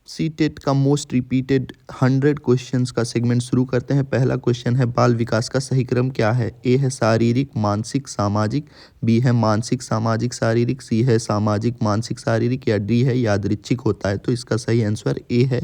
CTET का most repeated 100 questions का segment शुरू करते हैं। पहला क्वेश्चन है, बाल विकास का सही क्रम क्या है? ए है शारीरिक मानसिक सामाजिक, बी है मानसिक सामाजिक शारीरिक, सी है सामाजिक मानसिक शारीरिक, या डी है यादृच्छिक होता है। तो इसका सही आंसर ए है,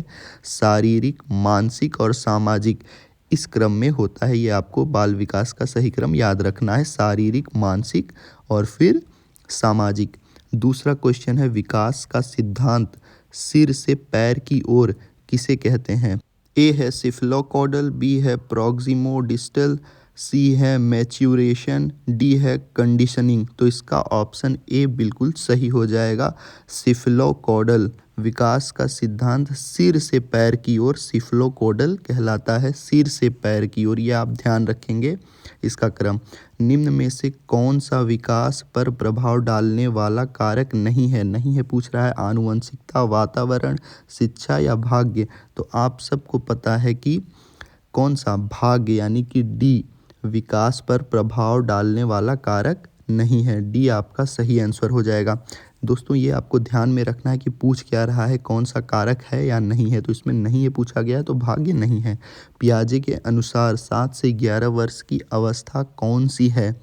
शारीरिक मानसिक और सामाजिक इस क्रम में होता है। ये आपको बाल विकास का सही क्रम याद रखना है, शारीरिक मानसिक और फिर सामाजिक। दूसरा क्वेश्चन है, विकास का सिद्धांत सिर से पैर की ओर किसे कहते हैं? ए है सिफलोकॉडल, बी है प्रॉक्सिमोडिस्टल, सी है मैच्यूरेशन, डी है कंडीशनिंग। तो इसका ऑप्शन ए बिल्कुल सही हो जाएगा, सिफलोकॉडल। विकास का सिद्धांत सिर से पैर की ओर सिफलोकॉडल कहलाता है, सिर से पैर की ओर। ये आप ध्यान रखेंगे इसका क्रम। निम्न में से कौन सा विकास पर प्रभाव डालने वाला कारक नहीं है? नहीं है पूछ रहा है, आनुवंशिकता, वातावरण, शिक्षा या भाग्य। तो आप सबको पता है कि कौन सा, भाग्य, यानी कि डी विकास पर प्रभाव डालने वाला कारक नहीं है। डी आपका सही आंसर हो जाएगा। दोस्तों ये आपको ध्यान में रखना है कि पूछ क्या रहा है, कौन सा कारक है या नहीं है। तो इसमें नहीं ये पूछा गया है, तो भाग्य नहीं है। पियाजे के अनुसार 7 से 11 वर्ष की अवस्था कौन सी है?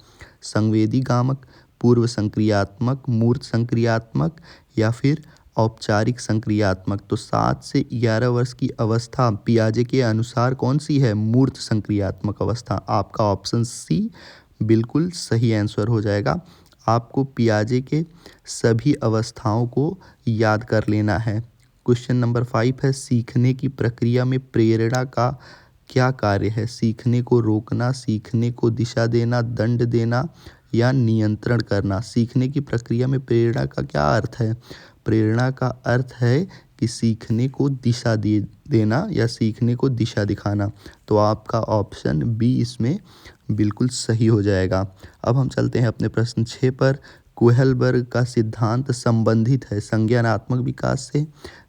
संवेदी गामक, पूर्व संक्रियात्मक, मूर्त संक्रियात्मक या फिर औपचारिक संक्रियात्मक। तो 7 से 11 वर्ष की अवस्था पियाजे के अनुसार कौन सी है? मूर्त संक्रियात्मक अवस्था। आपका ऑप्शन सी बिल्कुल सही आंसर हो जाएगा। आपको पियाजे के सभी अवस्थाओं को याद कर लेना है। क्वेश्चन नंबर 5 है, सीखने की प्रक्रिया में प्रेरणा का क्या कार्य है? सीखने को रोकना, सीखने को दिशा देना, दंड देना या नियंत्रण करना। सीखने की प्रक्रिया में प्रेरणा का क्या अर्थ है? प्रेरणा का अर्थ है कि सीखने को दिशा देना या सीखने को दिशा दिखाना। तो आपका ऑप्शन बी इसमें बिल्कुल सही हो जाएगा। अब हम चलते हैं अपने प्रश्न 6 पर। कोहलबर्ग का सिद्धांत संबंधित है संज्ञानात्मक विकास से,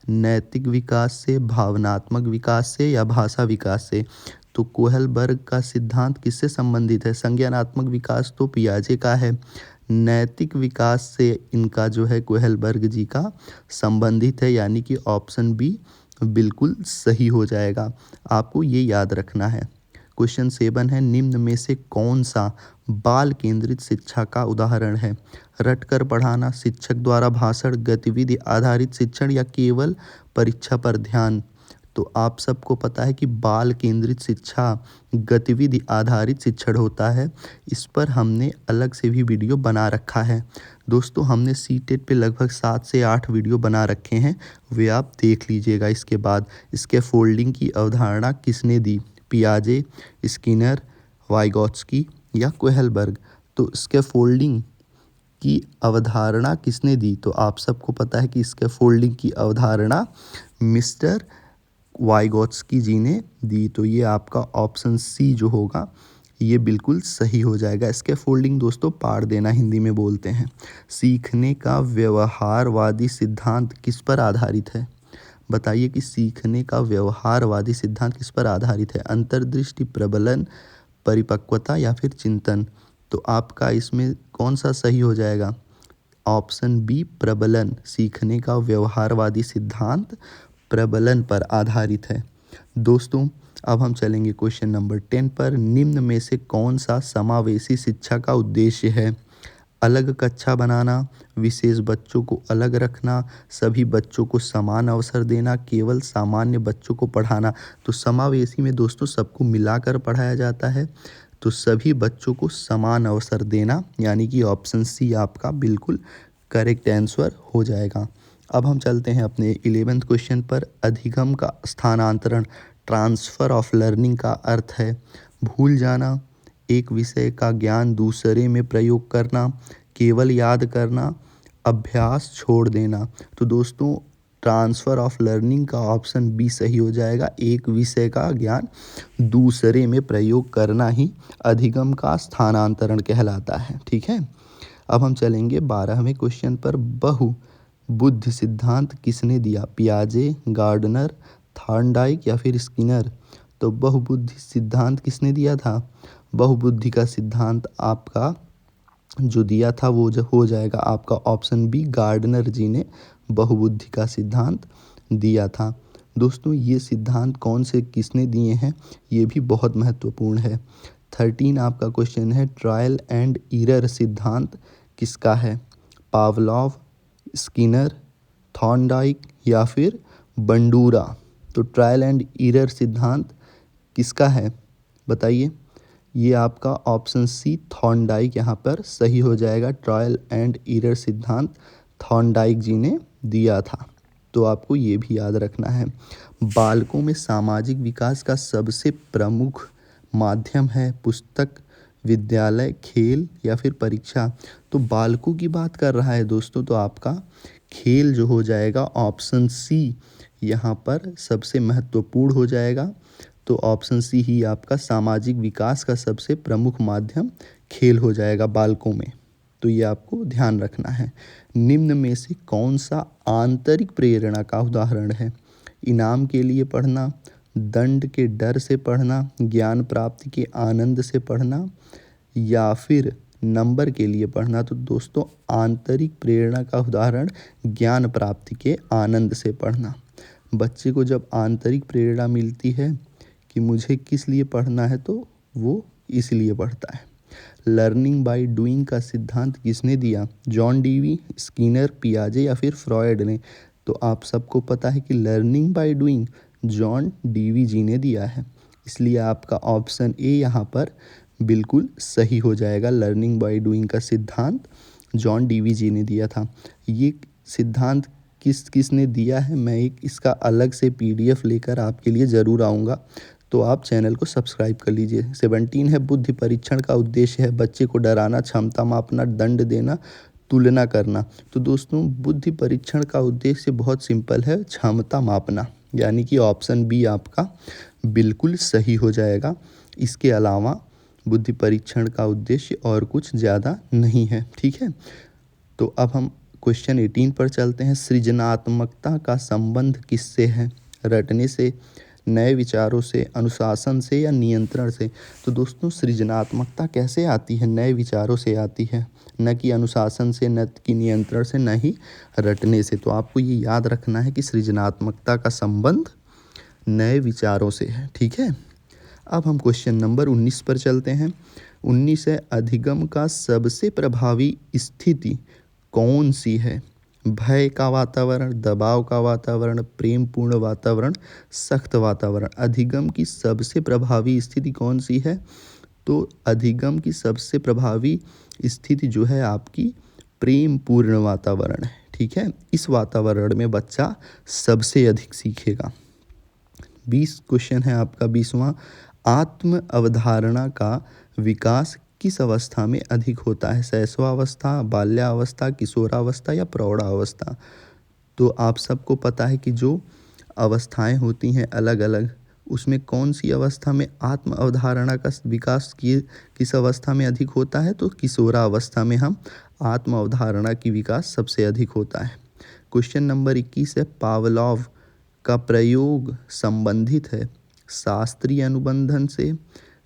नैतिक विकास से, भावनात्मक विकास से या भाषा विकास से। तो कोहलबर्ग का सिद्धांत किससे संबंधित है? संज्ञानात्मक विकास तो पियाजे का है, नैतिक विकास से इनका जो है कोहलबर्ग जी का संबंधित है, यानी कि ऑप्शन बी बिल्कुल सही हो जाएगा। आपको ये याद रखना है। क्वेश्चन 7 है, निम्न में से कौन सा बाल केंद्रित शिक्षा का उदाहरण है? रटकर पढ़ाना, शिक्षक द्वारा भाषण, गतिविधि आधारित शिक्षण या केवल परीक्षा पर ध्यान। तो आप सबको पता है कि बाल केंद्रित शिक्षा गतिविधि आधारित शिक्षण होता है। इस पर हमने अलग से भी वीडियो बना रखा है। दोस्तों हमने सीटेट पे लगभग 7 से 8 वीडियो बना रखे हैं, वे आप देख लीजिएगा। इसके बाद इसके फोल्डिंग की अवधारणा किसने दी? पियाजे, स्किनर, वाइगॉत्स्की या कोहलबर्ग। तो इसके फोल्डिंग की अवधारणा किसने दी? तो आप सबको पता है कि इसके फोल्डिंग की अवधारणा मिस्टर वाइगॉत्स्की जी ने दी। तो ये आपका ऑप्शन सी जो होगा ये बिल्कुल सही हो जाएगा। इसके फोल्डिंग दोस्तों पाड़ देना हिंदी में बोलते हैं। सीखने का व्यवहारवादी सिद्धांत किस पर आधारित है? बताइए कि सीखने का व्यवहारवादी सिद्धांत किस पर आधारित है? अंतर्दृष्टि, प्रबलन, परिपक्वता या फिर चिंतन। तो आपका इसमें कौन सा सही हो जाएगा? ऑप्शन बी प्रबलन। सीखने का व्यवहारवादी सिद्धांत प्रबलन पर आधारित है। दोस्तों अब हम चलेंगे क्वेश्चन नंबर 10 पर। निम्न में से कौन सा समावेशी शिक्षा का उद्देश्य है? अलग कक्षा बनाना, विशेष बच्चों को अलग रखना, सभी बच्चों को समान अवसर देना, केवल सामान्य बच्चों को पढ़ाना। तो समावेशी में दोस्तों सबको मिलाकर पढ़ाया जाता है, तो सभी बच्चों को समान अवसर देना, यानी कि ऑप्शन सी आपका बिल्कुल करेक्ट आंसर हो जाएगा। अब हम चलते हैं अपने 11वें क्वेश्चन पर। अधिगम का स्थानांतरण, ट्रांसफ़र ऑफ लर्निंग का अर्थ है भूल जाना, एक विषय का ज्ञान दूसरे में प्रयोग करना, केवल याद करना, अभ्यास छोड़ देना। तो दोस्तों ट्रांसफ़र ऑफ लर्निंग का ऑप्शन बी सही हो जाएगा। एक विषय का ज्ञान दूसरे में प्रयोग करना ही अधिगम का स्थानांतरण कहलाता है। ठीक है, अब हम चलेंगे 12वें क्वेश्चन पर। बहु बुद्धि सिद्धांत किसने दिया? पियाजे, गार्डनर, थॉर्नडाइक या फिर स्किनर। तो बहुबुद्धि सिद्धांत किसने दिया था? बहुबुद्धि का सिद्धांत आपका जो दिया था वो जो हो जाएगा आपका ऑप्शन बी, गार्डनर जी ने बहुबुद्धि का सिद्धांत दिया था। दोस्तों ये सिद्धांत कौन से किसने दिए हैं, ये भी बहुत महत्वपूर्ण है। 13 आपका क्वेश्चन है, ट्रायल एंड एरर सिद्धांत किसका है? पावलोव, स्किनर, थॉर्नडाइक या फिर बंडूरा? तो ट्रायल एंड एरर सिद्धांत किसका है बताइए। ये आपका ऑप्शन सी थॉर्नडाइक यहाँ पर सही हो जाएगा। ट्रायल एंड एरर सिद्धांत थॉर्नडाइक जी ने दिया था, तो आपको ये भी याद रखना है। बालकों में सामाजिक विकास का सबसे प्रमुख माध्यम है पुस्तक, विद्यालय, खेल या फिर परीक्षा? तो बालकों की बात कर रहा है दोस्तों, तो आपका खेल जो हो जाएगा ऑप्शन सी यहाँ पर सबसे महत्वपूर्ण हो जाएगा। तो ऑप्शन सी ही आपका सामाजिक विकास का सबसे प्रमुख माध्यम खेल हो जाएगा बालकों में। तो ये आपको ध्यान रखना है। निम्न में से कौन सा आंतरिक प्रेरणा का उदाहरण है? इनाम के लिए पढ़ना, दंड के डर से पढ़ना, ज्ञान प्राप्ति के आनंद से पढ़ना या फिर नंबर के लिए पढ़ना? तो दोस्तों आंतरिक प्रेरणा का उदाहरण ज्ञान प्राप्ति के आनंद से पढ़ना। बच्चे को जब आंतरिक प्रेरणा मिलती है कि मुझे किस लिए पढ़ना है, तो वो इसलिए पढ़ता है। लर्निंग बाय डूइंग का सिद्धांत किसने दिया? जॉन डीवी, स्किनर, पियाजे या फिर फ्रॉयड ने? तो आप सबको पता है कि learning by doing John Dewey ji ने दिया है, इसलिए आपका ऑप्शन ए यहाँ पर बिल्कुल सही हो जाएगा। लर्निंग बाय डूइंग का सिद्धांत जॉन डीवी जी ने दिया था। ये सिद्धांत किसने दिया है, मैं एक इसका अलग से पीडीएफ लेकर आपके लिए ज़रूर आऊँगा, तो आप चैनल को सब्सक्राइब कर लीजिए। 17 है, बुद्धि परीक्षण का उद्देश्य है बच्चे को डराना, क्षमता मापना, दंड देना, तुलना करना। तो दोस्तों बुद्धि परीक्षण का उद्देश्य बहुत सिंपल है, क्षमता मापना, यानी कि ऑप्शन बी आपका बिल्कुल सही हो जाएगा। इसके अलावा बुद्धि परीक्षण का उद्देश्य और कुछ ज़्यादा नहीं है, ठीक है। तो अब हम क्वेश्चन 18 पर चलते हैं। सृजनात्मकता का संबंध किससे है? रटने से, नए विचारों से, अनुशासन से या नियंत्रण से? तो दोस्तों सृजनात्मकता कैसे आती है? नए विचारों से आती है, न कि अनुशासन से, न कि नियंत्रण से, न ही रटने से। तो आपको ये याद रखना है कि सृजनात्मकता का संबंध नए विचारों से है, ठीक है। अब हम क्वेश्चन नंबर 19 पर चलते हैं। 19 है, अधिगम का सबसे प्रभावी स्थिति कौन सी है? भय का वातावरण, दबाव का वातावरण, प्रेमपूर्ण वातावरण, सख्त वातावरण? अधिगम की सबसे प्रभावी स्थिति कौन सी है? तो अधिगम की सबसे प्रभावी स्थिति जो है आपकी प्रेमपूर्ण वातावरण है, ठीक है। इस वातावरण में बच्चा सबसे अधिक सीखेगा। 20 क्वेश्चन है आपका 20वां, आत्म अवधारणा का विकास किस अवस्था में अधिक होता है? शैशवावस्था, बाल्यावस्था, किशोरावस्था या प्रौढ़ावस्था? तो आप सबको पता है कि जो अवस्थाएं होती हैं अलग अलग, उसमें कौन सी अवस्था में आत्म अवधारणा का विकास किस अवस्था में अधिक होता है? तो किशोरावस्था में हम आत्म अवधारणा की विकास सबसे अधिक होता है। क्वेश्चन नंबर 21 है, पावलोव का प्रयोग संबंधित है शास्त्रीय अनुबंधन से,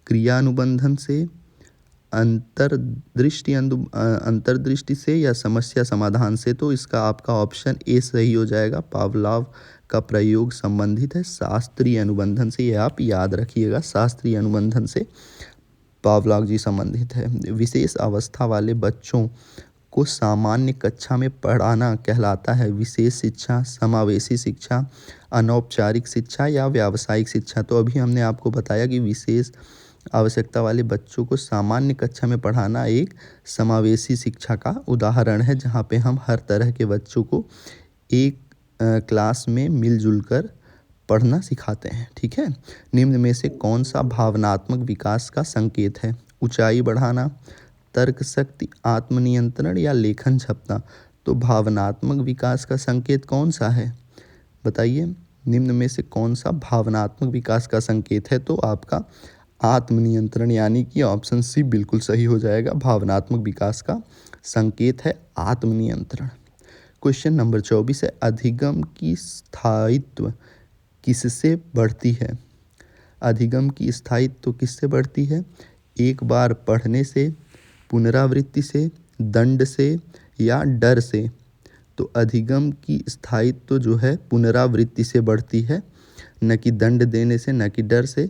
क्रिया अनुबंधन से, अंतर्दृष्टि से या समस्या समाधान से? तो इसका आपका ऑप्शन ए सही हो जाएगा। पावलोव का प्रयोग संबंधित है शास्त्रीय अनुबंधन से, ये आप याद रखिएगा, शास्त्रीय अनुबंधन से पावलोव जी संबंधित है। विशेष अवस्था वाले बच्चों को सामान्य कक्षा में पढ़ाना कहलाता है विशेष शिक्षा, समावेशी शिक्षा, अनौपचारिक शिक्षा या व्यावसायिक शिक्षा? तो अभी हमने आपको बताया कि विशेष आवश्यकता वाले बच्चों को सामान्य कक्षा में पढ़ाना एक समावेशी शिक्षा का उदाहरण है, जहाँ पे हम हर तरह के बच्चों को एक क्लास में मिलजुल कर पढ़ना सिखाते हैं, ठीक है। निम्न में से कौन सा भावनात्मक विकास का संकेत है? ऊंचाई बढ़ाना, तर्क शक्ति, आत्मनियंत्रण या लेखन क्षमता? तो भावनात्मक विकास का संकेत कौन सा है बताइए। निम्न में से कौन सा भावनात्मक विकास का संकेत है? तो आपका आत्मनियंत्रण, यानी कि ऑप्शन सी बिल्कुल सही हो जाएगा। भावनात्मक विकास का संकेत है आत्मनियंत्रण। क्वेश्चन नंबर 24 है, अधिगम की स्थायित्व किससे बढ़ती है? अधिगम की स्थायित्व किससे बढ़ती है? एक बार पढ़ने से, पुनरावृत्ति से, दंड से या डर से? तो अधिगम की स्थायित्व जो है पुनरावृत्ति से बढ़ती है, न कि दंड देने से, न कि डर से,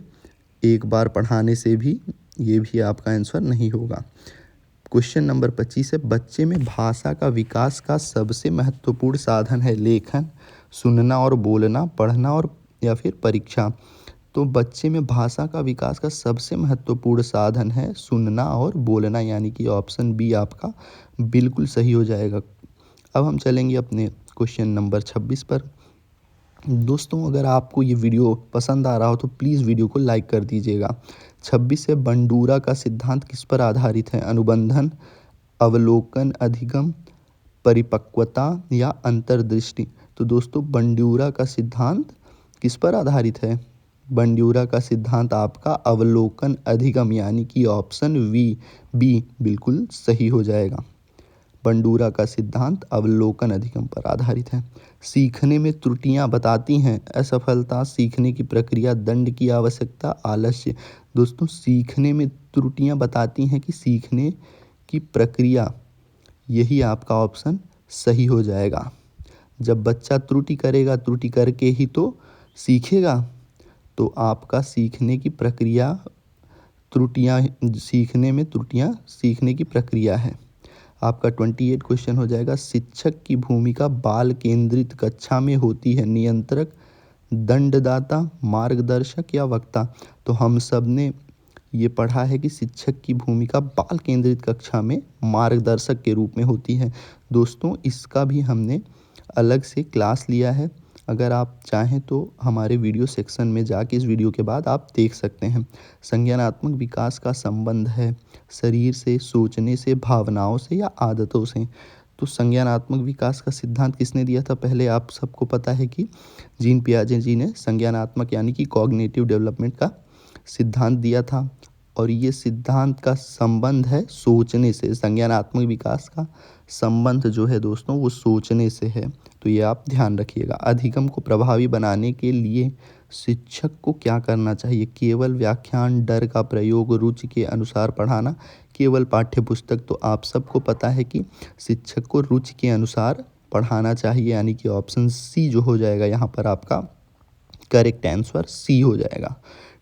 एक बार पढ़ाने से भी। ये भी आपका आंसर नहीं होगा। क्वेश्चन नंबर 25 है, बच्चे में भाषा का विकास का सबसे महत्वपूर्ण साधन है लेखन, सुनना और बोलना, पढ़ना और या फिर परीक्षा। तो बच्चे में भाषा का विकास का सबसे महत्वपूर्ण साधन है सुनना और बोलना, यानी कि ऑप्शन बी आपका बिल्कुल सही हो जाएगा। अब हम चलेंगे अपने क्वेश्चन नंबर 26 पर। दोस्तों, अगर आपको ये वीडियो पसंद आ रहा हो तो प्लीज़ वीडियो को लाइक कर दीजिएगा। 26 से बंडूरा का सिद्धांत किस पर आधारित है? अनुबंधन, अवलोकन, अधिगम, परिपक्वता या अंतर्दृष्टि। तो दोस्तों, बंडूरा का सिद्धांत किस पर आधारित है? बंडूरा का सिद्धांत आपका अवलोकन अधिगम, यानी कि ऑप्शन बी बिल्कुल सही हो जाएगा। बंडूरा का सिद्धांत अवलोकन अधिगम पर आधारित है। सीखने में त्रुटियां बताती हैं असफलता, सीखने की प्रक्रिया, दंड की आवश्यकता, आलस्य। दोस्तों, सीखने में त्रुटियां बताती हैं कि सीखने की प्रक्रिया, यही आपका ऑप्शन सही हो जाएगा। जब बच्चा त्रुटि करेगा, त्रुटि करके ही तो सीखेगा। तो आपका सीखने की प्रक्रिया, त्रुटियां सीखने में, त्रुटियां सीखने की प्रक्रिया है। आपका 28 क्वेश्चन हो जाएगा, शिक्षक की भूमिका बाल केंद्रित कक्षा में होती है, नियंत्रक, दंडदाता, मार्गदर्शक या वक्ता। तो हम सब ने ये पढ़ा है कि शिक्षक की भूमिका बाल केंद्रित कक्षा में मार्गदर्शक के रूप में होती है। दोस्तों, इसका भी हमने अलग से क्लास लिया है, अगर आप चाहें तो हमारे वीडियो सेक्शन में जाके इस वीडियो के बाद आप देख सकते हैं। संज्ञानात्मक विकास का संबंध है शरीर से, सोचने से, भावनाओं से या आदतों से। तो संज्ञानात्मक विकास का सिद्धांत किसने दिया था? पहले आप सबको पता है कि जीन पियाजे जी ने संज्ञानात्मक यानी कि कॉग्निटिव डेवलपमेंट का सिद्धांत दिया था, और ये सिद्धांत का संबंध है सोचने से। संज्ञानात्मक विकास का संबंध जो है दोस्तों, वो सोचने से है, तो ये आप ध्यान रखिएगा। अधिगम को प्रभावी बनाने के लिए शिक्षक को क्या करना चाहिए? केवल व्याख्यान, डर का प्रयोग, रुचि के अनुसार पढ़ाना, केवल पाठ्य पुस्तक। तो आप सबको पता है कि शिक्षक को रुचि के अनुसार पढ़ाना चाहिए, यानी कि ऑप्शन सी जो हो जाएगा यहाँ पर आपका करेक्ट आंसर सी हो जाएगा।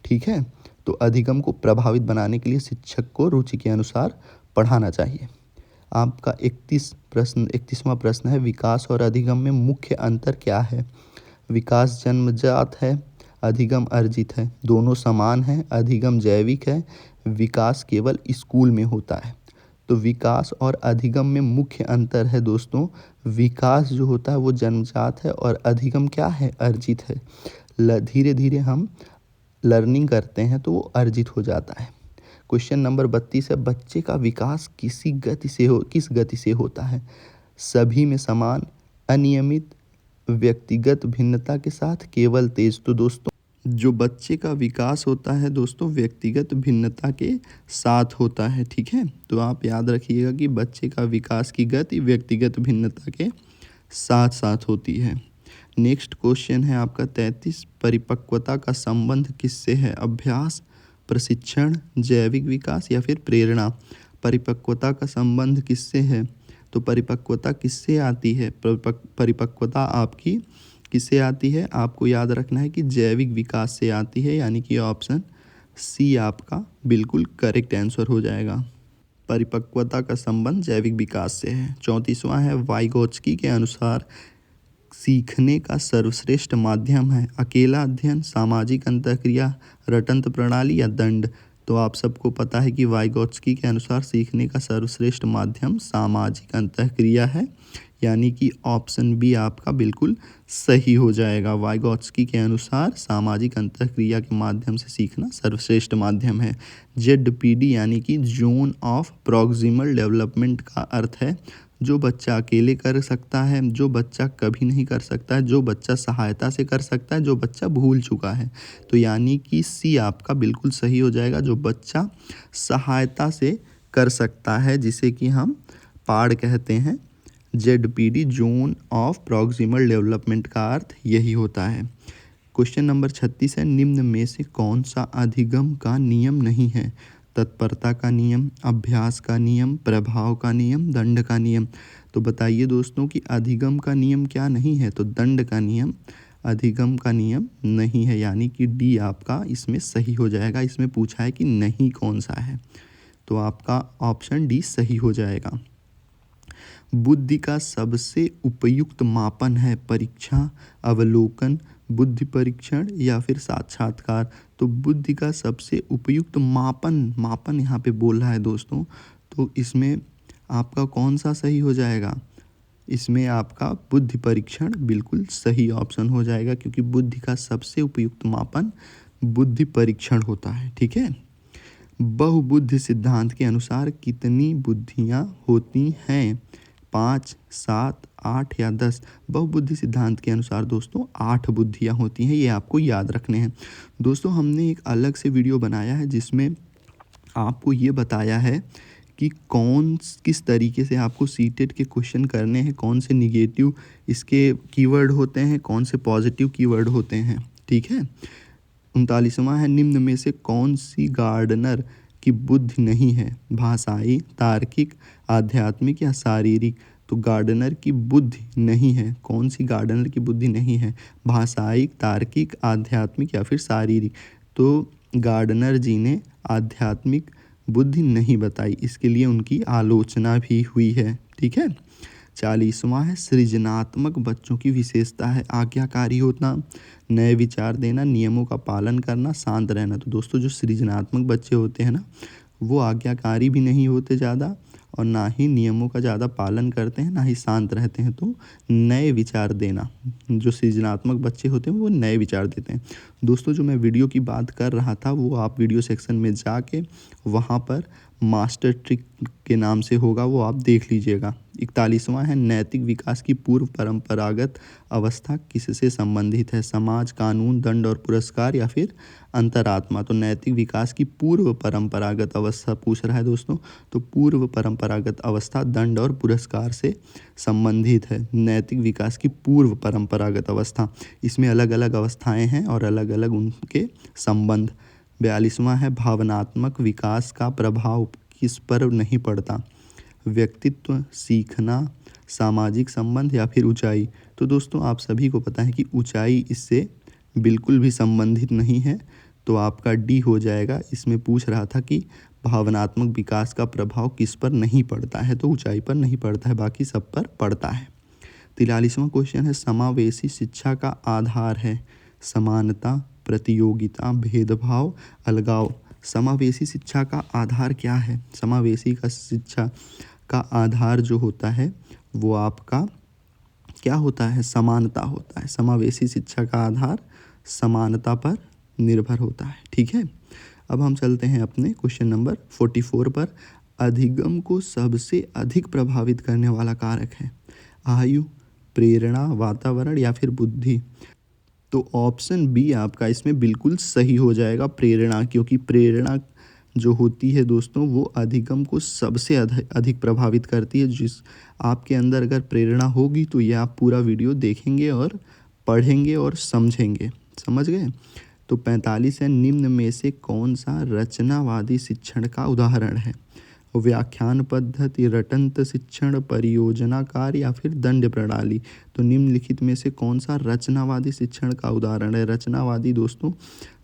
ठीक है, तो अधिगम को प्रभावित बनाने के लिए शिक्षक को रुचि के अनुसार पढ़ाना चाहिए। आपका 31वां प्रश्न है, विकास और अधिगम में मुख्य अंतर क्या है? विकास जन्मजात है, अधिगम अर्जित है। दोनों समान हैं, अधिगम जैविक है, विकास केवल स्कूल में होता है। तो विकास और अधिगम में मुख्य अंतर है दोस्तों, विकास जो होता है वो जन्मजात है और अधिगम क्या है? अर्जित है। धीरे धीरे हम लर्निंग करते हैं तो वो अर्जित हो जाता है। क्वेश्चन नंबर 32 है, बच्चे का विकास किस गति से होता है? सभी में समान, अनियमित, व्यक्तिगत भिन्नता के साथ, केवल तेज। तो दोस्तों, जो बच्चे का विकास होता है दोस्तों, व्यक्तिगत भिन्नता के साथ होता है। ठीक है, तो आप याद रखिएगा कि बच्चे का विकास की गति व्यक्तिगत भिन्नता के साथ साथ होती है। नेक्स्ट क्वेश्चन है आपका 33, परिपक्वता का संबंध किससे है? अभ्यास, प्रशिक्षण, जैविक विकास या फिर प्रेरणा। परिपक्वता का संबंध किससे है? तो परिपक्वता किससे आती है? परिपक्वता आपकी किससे आती है? आपको याद रखना है कि जैविक विकास से आती है, यानी कि ऑप्शन सी आपका बिल्कुल करेक्ट आंसर हो जाएगा। परिपक्वता का संबंध जैविक विकास से है। 34वां है, वाइगोत्स्की के अनुसार सीखने का सर्वश्रेष्ठ माध्यम है अकेला अध्ययन, सामाजिक अंतःक्रिया, रटंत्र प्रणाली या दंड। तो आप सबको पता है कि वाइगोत्स्की के अनुसार सीखने का सर्वश्रेष्ठ माध्यम सामाजिक अंतःक्रिया है, यानी कि ऑप्शन बी आपका बिल्कुल सही हो जाएगा। वाइगोत्स्की के अनुसार सामाजिक अंतःक्रिया के माध्यम से सीखना सर्वश्रेष्ठ माध्यम है। ZPD यानी कि जोन ऑफ प्रॉक्सिमल डेवलपमेंट का अर्थ है जो बच्चा अकेले कर सकता है, जो बच्चा कभी नहीं कर सकता है, जो बच्चा सहायता से कर सकता है, जो बच्चा भूल चुका है। तो यानी कि सी आपका बिल्कुल सही हो जाएगा, जो बच्चा सहायता से कर सकता है, जिसे कि हम पाड़ कहते हैं। ZPD zone of proximal development का अर्थ यही होता है। क्वेश्चन नंबर 36 है, निम्न में से कौन सा अधिगम का नियम नहीं है? तत्परता का नियम, अभ्यास का नियम, प्रभाव का नियम, दंड का नियम। तो बताइए दोस्तों कि अधिगम का नियम क्या नहीं है? तो दंड का नियम, अधिगम का नियम नहीं है, यानी कि डी आपका इसमें सही हो जाएगा। इसमें पूछा है कि नहीं कौन सा है, तो आपका ऑप्शन डी सही हो जाएगा। बुद्धि का सबसे उपयुक्त मापन है परीक्षा, अवलोकन, बुद्धि परीक्षण या फिर साक्षात्कार। तो बुद्धि का सबसे उपयुक्त मापन यहाँ पे बोल रहा है दोस्तों, तो इसमें आपका कौन सा सही हो जाएगा? इसमें आपका बुद्धि परीक्षण बिल्कुल सही ऑप्शन हो जाएगा, क्योंकि बुद्धि का सबसे उपयुक्त मापन बुद्धि परीक्षण होता है। ठीक है। बहुबुद्धि सिद्धांत के अनुसार कितनी बुद्धियाँ होती हैं? 5, 7, 8 या 10? बहुबुद्धि सिद्धांत के अनुसार दोस्तों 8 बुद्धियाँ होती हैं, ये आपको याद रखने हैं। दोस्तों हमने एक अलग से वीडियो बनाया है जिसमें आपको ये बताया है कि किस तरीके से आपको सीटेट के क्वेश्चन करने हैं, कौन से निगेटिव इसके कीवर्ड होते हैं, कौन से पॉजिटिव कीवर्ड होते हैं। ठीक है। 39वां है, निम्न में से कौन सी गार्डनर की बुद्धि नहीं है? भाषाई, तार्किक, आध्यात्मिक या शारीरिक? तो गार्डनर की बुद्धि नहीं है, कौन सी गार्डनर की बुद्धि नहीं है? भाषाई, तार्किक, आध्यात्मिक या फिर शारीरिक? तो गार्डनर जी ने आध्यात्मिक बुद्धि नहीं बताई, इसके लिए उनकी आलोचना भी हुई है। ठीक है। 40वां है, सृजनात्मक बच्चों की विशेषता है आज्ञाकारी होना, नए विचार देना, नियमों का पालन करना, शांत रहना। तो दोस्तों जो सृजनात्मक बच्चे होते हैं ना, वो आज्ञाकारी भी नहीं होते ज़्यादा, और ना ही नियमों का ज़्यादा पालन करते हैं, ना ही शांत रहते हैं। तो नए विचार देना, जो सृजनात्मक बच्चे होते हैं वो नए विचार देते हैं। दोस्तों जो मैं वीडियो की बात कर रहा था वो आप वीडियो सेक्शन में जाके वहाँ पर मास्टर ट्रिक के नाम से होगा, वो आप देख लीजिएगा। 41वां है, नैतिक विकास की पूर्व परंपरागत अवस्था किससे संबंधित है? समाज, कानून, दंड और पुरस्कार या फिर अंतरात्मा? तो नैतिक विकास की पूर्व परंपरागत अवस्था पूछ रहा है दोस्तों, तो पूर्व परंपरागत अवस्था दंड और पुरस्कार से संबंधित है। नैतिक विकास की पूर्व परंपरागत अवस्था, इसमें अलग अलग अवस्थाएं हैं और अलग अलग उनके संबंध। 42वां है, भावनात्मक विकास का प्रभाव किस पर नहीं पड़ता? व्यक्तित्व, सीखना, सामाजिक संबंध या फिर ऊंचाई? तो दोस्तों आप सभी को पता है कि ऊंचाई इससे बिल्कुल भी संबंधित नहीं है, तो आपका डी हो जाएगा। इसमें पूछ रहा था कि भावनात्मक विकास का प्रभाव किस पर नहीं पड़ता है, तो ऊंचाई पर नहीं पड़ता है, बाकी सब पर पड़ता है। 43वां क्वेश्चन है, समावेशी शिक्षा का आधार है समानता, प्रतियोगिता, भेदभाव, अलगाव? समावेशी शिक्षा का आधार क्या है? समावेशी का शिक्षा का आधार जो होता है वो आपका क्या होता है? समानता होता है। समावेशी शिक्षा का आधार समानता पर निर्भर होता है। ठीक है। अब हम चलते हैं अपने क्वेश्चन नंबर 44 पर। अधिगम को सबसे अधिक प्रभावित करने वाला कारक है आयु, प्रेरणा, वातावरण या फिर बुद्धि? तो ऑप्शन बी आपका इसमें बिल्कुल सही हो जाएगा, प्रेरणा, क्योंकि प्रेरणा जो होती है दोस्तों वो अधिगम को सबसे अधिक प्रभावित करती है। जिस आपके अंदर अगर प्रेरणा होगी तो ये आप पूरा वीडियो देखेंगे और पढ़ेंगे और समझेंगे। समझ गए? तो 45 है, निम्न में से कौन सा रचनावादी शिक्षण का उदाहरण है? व्याख्यान पद्धति, रटंत शिक्षण, परियोजना कार्य या फिर दंड प्रणाली? तो निम्नलिखित में से कौन सा रचनावादी शिक्षण का उदाहरण है? रचनावादी दोस्तों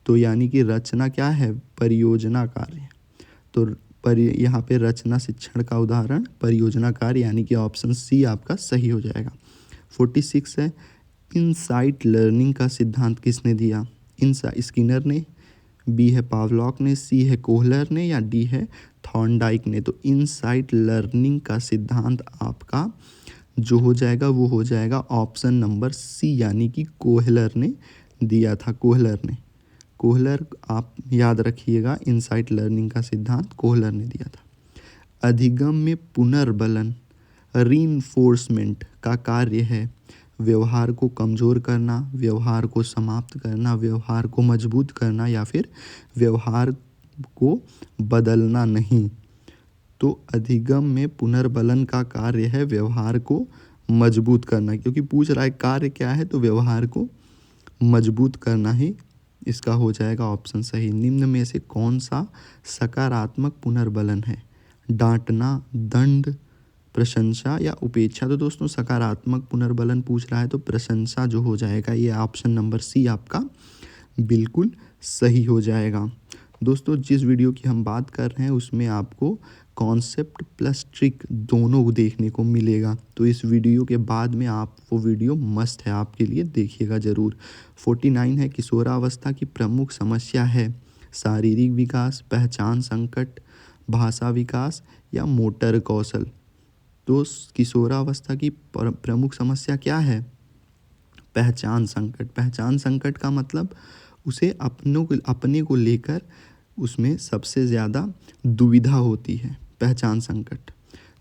तो यानी कि रचना क्या है? परियोजना कार्य। तो यहाँ पे रचना शिक्षण का उदाहरण परियोजना कार्य, यानी कि ऑप्शन सी आपका सही हो जाएगा। 46 है, इनसाइट लर्निंग का सिद्धांत किसने दिया? स्किनर ने, बी है पावलॉक ने, सी है कोहलर ने या डी है थॉर्नडाइक ने? तो इनसाइट लर्निंग का सिद्धांत आपका जो हो जाएगा वो हो जाएगा ऑप्शन नंबर सी, यानी कि कोहलर ने दिया था। कोहलर आप याद रखिएगा, इनसाइट लर्निंग का सिद्धांत कोहलर ने दिया था। अधिगम में पुनर्बलन, रीइंफोर्समेंट का कार्य है व्यवहार को कमज़ोर करना, व्यवहार को समाप्त करना, व्यवहार को मजबूत करना या फिर व्यवहार को बदलना नहीं? तो अधिगम में पुनर्बलन का कार्य है व्यवहार को मजबूत करना, क्योंकि पूछ रहा है कार्य क्या है, तो व्यवहार को मजबूत करना ही इसका हो जाएगा ऑप्शन सही। निम्न में से कौन सा सकारात्मक पुनर्बलन है? डांटना, दंड, प्रशंसा या उपेक्षा? तो दोस्तों सकारात्मक पुनर्बलन पूछ रहा है तो प्रशंसा जो हो जाएगा, ये ऑप्शन नंबर सी आपका बिल्कुल सही हो जाएगा। दोस्तों जिस वीडियो की हम बात कर रहे हैं उसमें आपको कॉन्सेप्ट प्लस ट्रिक दोनों देखने को मिलेगा, तो इस वीडियो के बाद में आप वो वीडियो मस्त है आपके लिए, देखिएगा ज़रूर। 49 है, किशोरावस्था की प्रमुख समस्या है शारीरिक विकास, पहचान संकट, भाषा विकास या मोटर कौशल? तो किशोरावस्था की प्रमुख समस्या क्या है? पहचान संकट। पहचान संकट का मतलब उसे अपने को लेकर उसमें सबसे ज़्यादा दुविधा होती है, पहचान संकट।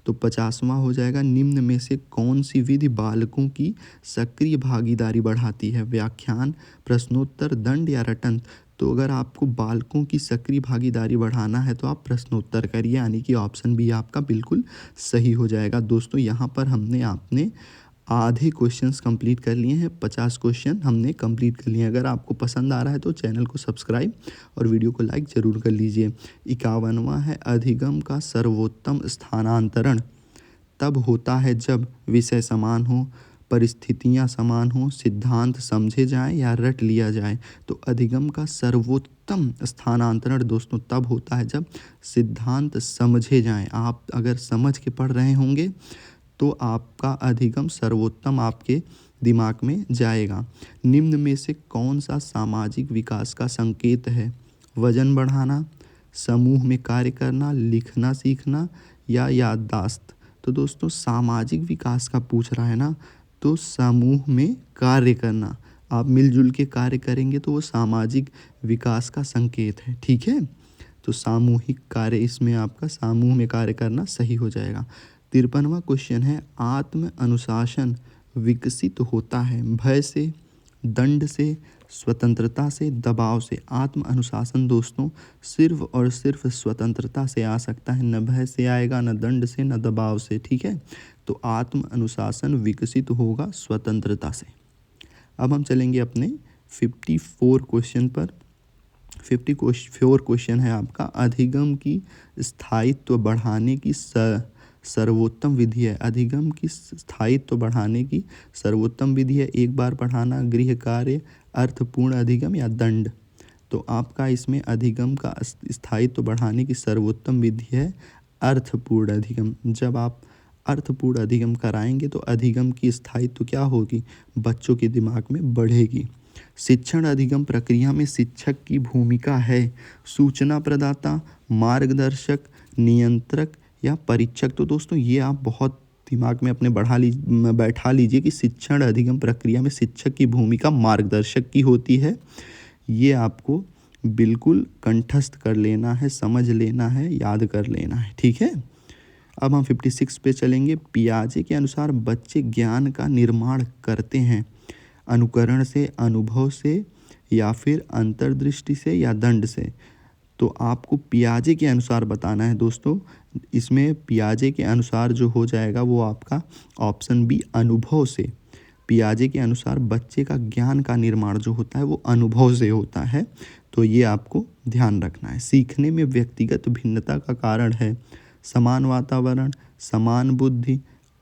तो 50वां हो जाएगा, निम्न में से कौन सी विधि बालकों की सक्रिय भागीदारी बढ़ाती है? व्याख्यान, प्रश्नोत्तर, दंड या रटन? तो अगर आपको बालकों की सक्रिय भागीदारी बढ़ाना है तो आप प्रश्नोत्तर करिए, यानी कि ऑप्शन बी आपका बिल्कुल सही हो जाएगा। दोस्तों यहाँ पर हमने आपने आधे क्वेश्चंस कंप्लीट कर लिए हैं, 50 क्वेश्चन हमने कंप्लीट कर लिए हैं। अगर आपको पसंद आ रहा है तो चैनल को सब्सक्राइब और वीडियो को लाइक ज़रूर कर लीजिए। 51वां है, अधिगम का सर्वोत्तम स्थानांतरण तब होता है जब विषय समान हो, परिस्थितियां समान हो, सिद्धांत समझे जाएं या रट लिया जाए? तो अधिगम का सर्वोत्तम स्थानांतरण दोस्तों तब होता है जब सिद्धांत समझे जाएं। आप अगर समझ के पढ़ रहे होंगे तो आपका अधिगम सर्वोत्तम आपके दिमाग में जाएगा। निम्न में से कौन सा सामाजिक विकास का संकेत है? वजन बढ़ाना, समूह में कार्य करना, लिखना सीखना या याददाश्त? तो दोस्तों सामाजिक विकास का पूछ रहा है ना, तो समूह में कार्य करना, आप मिलजुल के कार्य करेंगे तो वो सामाजिक विकास का संकेत है, ठीक है। तो सामूहिक कार्य, इसमें आपका समूह में कार्य करना सही हो जाएगा। 53वां क्वेश्चन है, आत्म अनुशासन विकसित होता है भय से, दंड से, स्वतंत्रता से, दबाव से? आत्म अनुशासन दोस्तों सिर्फ और सिर्फ स्वतंत्रता से आ सकता है, न भय से आएगा, न दंड से, न दबाव से, ठीक है। तो आत्म अनुशासन विकसित होगा स्वतंत्रता से। अब हम चलेंगे अपने 54 क्वेश्चन पर। 54 क्वेश्चन है आपका, अधिगम की स्थायित्व बढ़ाने की सर्वोत्तम विधि है। अधिगम की स्थायित्व बढ़ाने की सर्वोत्तम विधि है, एक बार पढ़ाना, गृह कार्य, अर्थपूर्ण अधिगम या दंड? तो आपका इसमें अधिगम का स्थायित्व बढ़ाने की सर्वोत्तम विधि है अर्थपूर्ण अधिगम। जब आप अर्थपूर्ण अधिगम कराएंगे तो अधिगम की स्थायित्व क्या होगी? बच्चों के दिमाग में बढ़ेगी। शिक्षण अधिगम प्रक्रिया में शिक्षक की भूमिका है सूचना प्रदाता, मार्गदर्शक, नियंत्रक या परीक्षक? तो दोस्तों ये आप बहुत दिमाग में अपने बैठा लीजिए कि शिक्षण अधिगम प्रक्रिया में शिक्षक की भूमिका मार्गदर्शक की होती है। ये आपको बिल्कुल कंठस्थ कर लेना है, समझ लेना है, याद कर लेना है, ठीक है। अब हम 56 पे चलेंगे। पियाजे के अनुसार बच्चे ज्ञान का निर्माण करते हैं अनुकरण से, अनुभव से या फिर अंतर्दृष्टि से या दंड से? तो आपको पियाजे के अनुसार बताना है दोस्तों। इसमें पियाजे के अनुसार जो हो जाएगा वो आपका ऑप्शन बी अनुभव से। पियाजे के अनुसार बच्चे का ज्ञान का निर्माण जो होता है वो अनुभव से होता है, तो ये आपको ध्यान रखना है। सीखने में व्यक्तिगत भिन्नता का कारण है समान वातावरण, समान बुद्धि,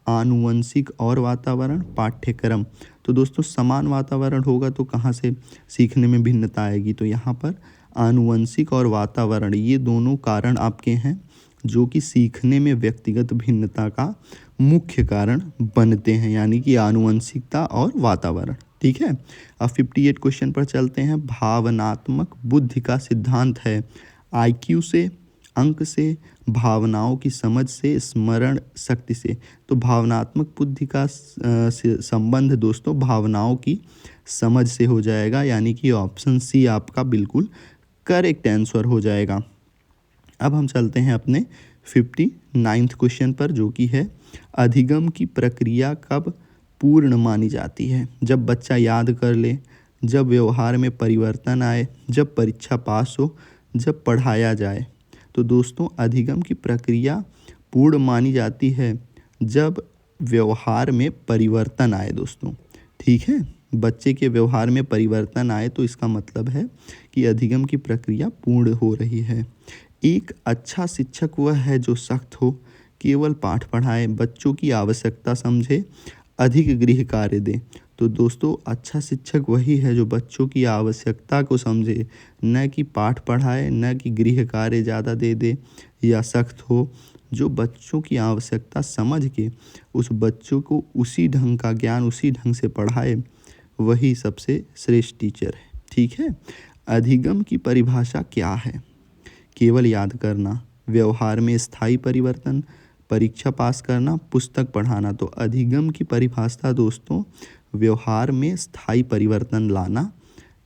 आनुवंशिक और वातावरण, पाठ्यक्रम? तो दोस्तों समान वातावरण होगा तो कहाँ से सीखने में भिन्नता आएगी? तो यहाँ पर आनुवंशिक और वातावरण ये दोनों कारण आपके हैं जो कि सीखने में व्यक्तिगत भिन्नता का मुख्य कारण बनते हैं, यानी कि आनुवंशिकता और वातावरण, ठीक है। अब 58 क्वेश्चन पर चलते हैं। भावनात्मक बुद्धि का सिद्धांत है IQ से, अंक से, भावनाओं की समझ से, स्मरण शक्ति से? तो भावनात्मक बुद्धि का संबंध दोस्तों भावनाओं की समझ से हो जाएगा, यानी कि ऑप्शन सी आपका बिल्कुल करेक्ट आंसर हो जाएगा। अब हम चलते हैं अपने 59 क्वेश्चन पर, जो कि है अधिगम की प्रक्रिया कब पूर्ण मानी जाती है? जब बच्चा याद कर ले, जब व्यवहार में परिवर्तन आए, जब परीक्षा पास हो, जब पढ़ाया जाए? तो दोस्तों अधिगम की प्रक्रिया पूर्ण मानी जाती है जब व्यवहार में परिवर्तन आए दोस्तों, ठीक है। बच्चे के व्यवहार में परिवर्तन आए तो इसका मतलब है कि अधिगम की प्रक्रिया पूर्ण हो रही है। एक अच्छा शिक्षक वह है जो सख्त हो, केवल पाठ पढ़ाए, बच्चों की आवश्यकता समझे, अधिक गृह कार्य दे। तो दोस्तों अच्छा शिक्षक वही है जो बच्चों की आवश्यकता को समझे, न कि पाठ पढ़ाए, न कि गृह कार्य ज़्यादा दे दे या सख्त हो। जो बच्चों की आवश्यकता समझ के उस बच्चों को उसी ढंग का ज्ञान उसी ढंग से पढ़ाए, वही सबसे श्रेष्ठ टीचर है। ठीक है। अधिगम की परिभाषा क्या है? केवल याद करना, व्यवहार में स्थायी परिवर्तन, परीक्षा पास करना, पुस्तक पढ़ाना। तो अधिगम की परिभाषा दोस्तों व्यवहार में स्थायी परिवर्तन लाना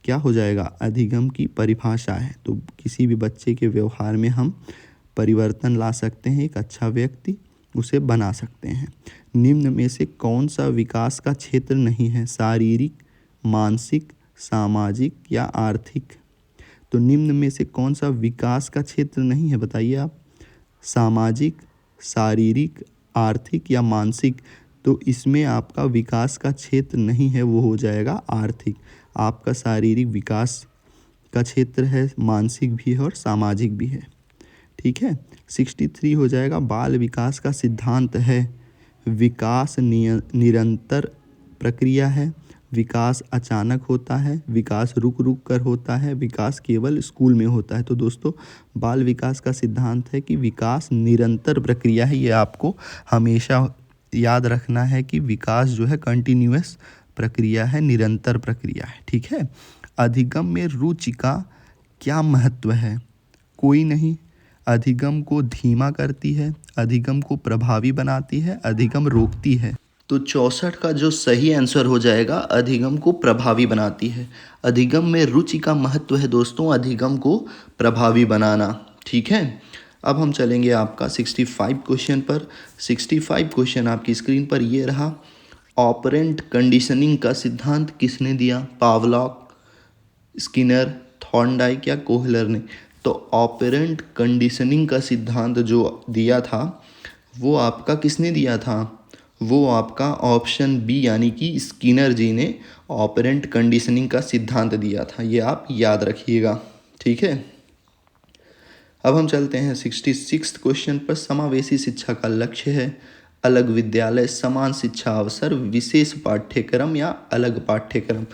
क्या हो जाएगा? अधिगम की परिभाषा है। तो किसी भी बच्चे के व्यवहार में हम परिवर्तन ला सकते हैं, एक अच्छा व्यक्ति उसे बना सकते हैं। निम्न में से कौन सा विकास का क्षेत्र नहीं है? शारीरिक, मानसिक, सामाजिक या आर्थिक? तो निम्न में से कौन सा विकास का क्षेत्र नहीं है बताइए आप? सामाजिक, शारीरिक, आर्थिक या मानसिक? तो इसमें आपका विकास का क्षेत्र नहीं है, वो हो जाएगा आर्थिक। आपका शारीरिक विकास का क्षेत्र है, मानसिक भी है और सामाजिक भी है। ठीक है। 63 हो जाएगा। बाल विकास का सिद्धांत है विकास निरंतर प्रक्रिया है, विकास अचानक होता है, विकास रुक रुक कर होता है, विकास केवल स्कूल में होता है। तो दोस्तों बाल विकास का सिद्धांत है कि विकास निरंतर प्रक्रिया है। ये आपको हमेशा याद रखना है कि विकास जो है कंटिन्यूअस प्रक्रिया है, निरंतर प्रक्रिया है। ठीक है। अधिगम में रुचि का क्या महत्व है? कोई नहीं। अधिगम को धीमा करती है, अधिगम को प्रभावी बनाती है, अधिगम रोकती है। तो 64 का जो सही आंसर हो जाएगा अधिगम को प्रभावी बनाती है। अधिगम में रुचि का महत्व है दोस्तों अधिगम को प्रभावी बनाना। ठीक है। अब हम चलेंगे आपका 65 क्वेश्चन पर। 65 क्वेश्चन आपकी स्क्रीन पर ये रहा। ऑपरेंट कंडीशनिंग का सिद्धांत किसने दिया? पावलॉक, स्किनर, थॉर्नडाइक या कोहलर ने? तो ऑपरेंट कंडीशनिंग का सिद्धांत जो दिया था वो आपका किसने दिया था? वो आपका ऑप्शन बी यानी कि स्किनर जी ने ऑपरेंट कंडीशनिंग का सिद्धांत दिया था। ये आप याद रखिएगा। ठीक है। अब हम चलते हैं 66 क्वेश्चन पर। समावेशी शिक्षा का लक्ष्य है अलग विद्यालय, समान शिक्षा अवसर, विशेष पाठ्यक्रम या अलग पाठ्यक्रम।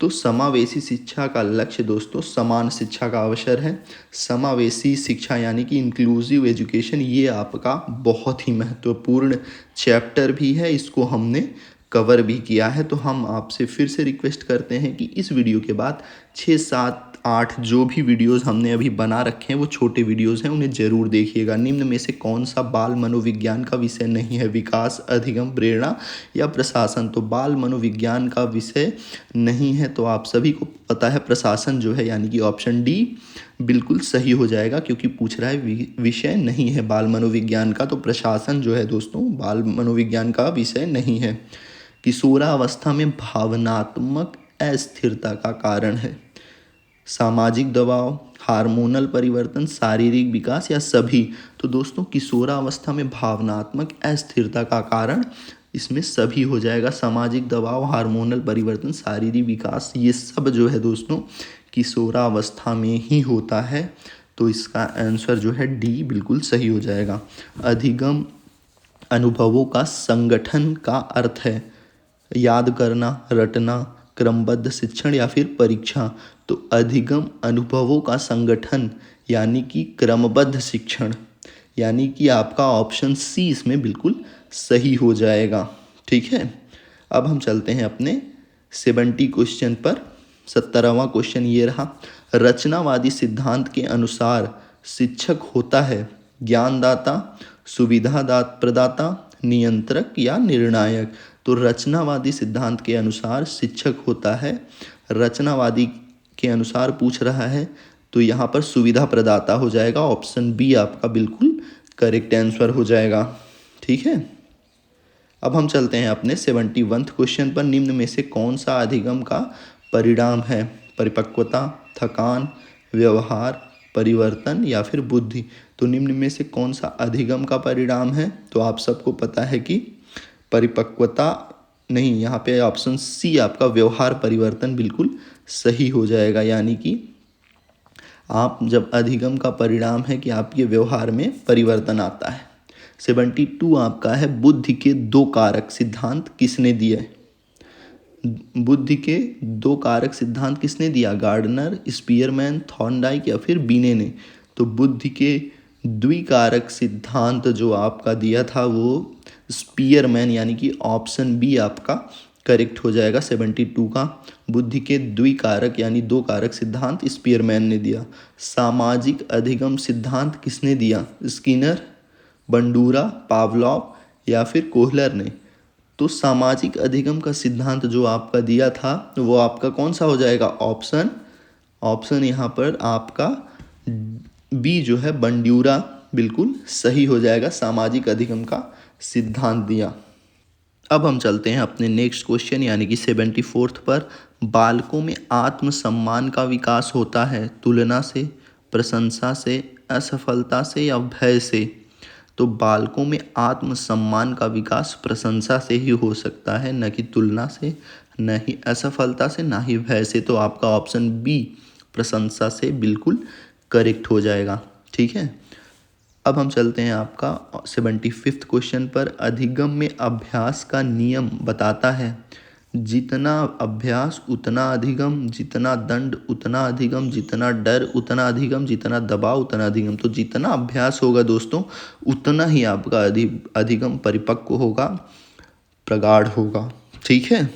तो समावेशी शिक्षा का लक्ष्य दोस्तों समान शिक्षा का अवसर है। समावेशी शिक्षा यानी कि इंक्लूसिव एजुकेशन, ये आपका बहुत ही महत्वपूर्ण चैप्टर भी है, इसको हमने कवर भी किया है। तो हम आपसे फिर से रिक्वेस्ट करते हैं कि इस वीडियो के बाद 6, 7, 8 जो भी वीडियोस हमने अभी बना रखे हैं वो छोटे वीडियोस हैं, उन्हें ज़रूर देखिएगा। निम्न में से कौन सा बाल मनोविज्ञान का विषय नहीं है? विकास, अधिगम, प्रेरणा या प्रशासन? तो बाल मनोविज्ञान का विषय नहीं है, तो आप सभी को पता है प्रशासन जो है यानी कि ऑप्शन डी बिल्कुल सही हो जाएगा, क्योंकि पूछ रहा है विषय नहीं है बाल मनोविज्ञान का। तो प्रशासन जो है दोस्तों बाल मनोविज्ञान का विषय नहीं है। किशोरावस्था में भावनात्मक अस्थिरता का कारण है सामाजिक दबाव, हार्मोनल परिवर्तन, शारीरिक विकास या सभी? तो दोस्तों किशोरावस्था में भावनात्मक अस्थिरता का कारण इसमें सभी हो जाएगा। सामाजिक दबाव, हार्मोनल परिवर्तन, शारीरिक विकास, ये सब जो है दोस्तों किशोरावस्था में ही होता है। तो इसका आंसर जो है डी बिल्कुल सही हो जाएगा। अधिगम अनुभवों का संगठन का अर्थ है याद करना, रटना, क्रमबद्ध शिक्षण या फिर परीक्षा। तो अधिगम अनुभवों का संगठन यानी कि क्रमबद्ध शिक्षण, यानी कि आपका ऑप्शन सी इसमें बिल्कुल सही हो जाएगा। ठीक है। अब हम चलते हैं अपने 70 क्वेश्चन पर। 17वां क्वेश्चन ये रहा। रचनावादी सिद्धांत के अनुसार शिक्षक होता है ज्ञानदाता, सुविधा प्रदाता, नियंत्रक या निर्णायक? तो रचनावादी सिद्धांत के अनुसार शिक्षक होता है, रचनावादी के अनुसार पूछ रहा है, तो यहाँ पर सुविधा प्रदाता हो जाएगा। ऑप्शन बी आपका बिल्कुल करेक्ट आंसर हो जाएगा। ठीक है। अब हम चलते हैं अपने 71 क्वेश्चन पर। निम्न में से कौन सा अधिगम का परिणाम है? परिपक्वता, थकान, व्यवहार, परिवर्तन या फिर बुद्धि? तो निम्न में से कौन सा अधिगम का परिणाम है? तो आप सबको पता है कि परिपक्वता नहीं, यहाँ पे ऑप्शन सी आपका व्यवहार परिवर्तन बिल्कुल सही हो जाएगा, यानी कि आप जब अधिगम का परिणाम है कि आपके व्यवहार में परिवर्तन आता है। 72 आपका है बुद्धि के दो कारक सिद्धांत किसने दिया है? बुद्धि के दो कारक सिद्धांत किसने दिया? गार्डनर, स्पीयरमैन, थॉर्नडाइक या फिर बीने ने? तो बुद्धि के द्विकारक सिद्धांत जो आपका दिया था वो स्पीयरमैन, यानी कि ऑप्शन बी आपका करेक्ट हो जाएगा 72 का। बुद्धि के द्विकारक यानी दो कारक सिद्धांत स्पीयरमैन ने दिया। सामाजिक अधिगम सिद्धांत किसने दिया? स्किनर, बंडूरा, पावलॉव या फिर कोहलर ने? तो सामाजिक अधिगम का सिद्धांत जो आपका दिया था वो आपका कौन सा हो जाएगा? ऑप्शन यहाँ पर आपका बी जो है बंड्यूरा बिल्कुल सही हो जाएगा, सामाजिक अधिगम का सिद्धांत दिया। अब हम चलते हैं अपने नेक्स्ट क्वेश्चन यानी कि 74th पर। बालकों में आत्मसम्मान का विकास होता है तुलना से, प्रशंसा से, असफलता से या भय से? तो बालकों में आत्मसम्मान का विकास प्रशंसा से ही हो सकता है, न कि तुलना से, न ही असफलता से, न ही भय से। तो आपका ऑप्शन बी प्रशंसा से बिल्कुल करेक्ट हो जाएगा। ठीक है, अब हम चलते हैं आपका 75th क्वेश्चन पर। अधिगम में अभ्यास का नियम बताता है जितना अभ्यास उतना अधिगम, जितना दंड उतना अधिगम, जितना डर उतना अधिगम, जितना दबाव उतना अधिगम। तो जितना अभ्यास होगा दोस्तों उतना ही आपका अधिगम परिपक्व होगा, प्रगाढ़ होगा। ठीक है,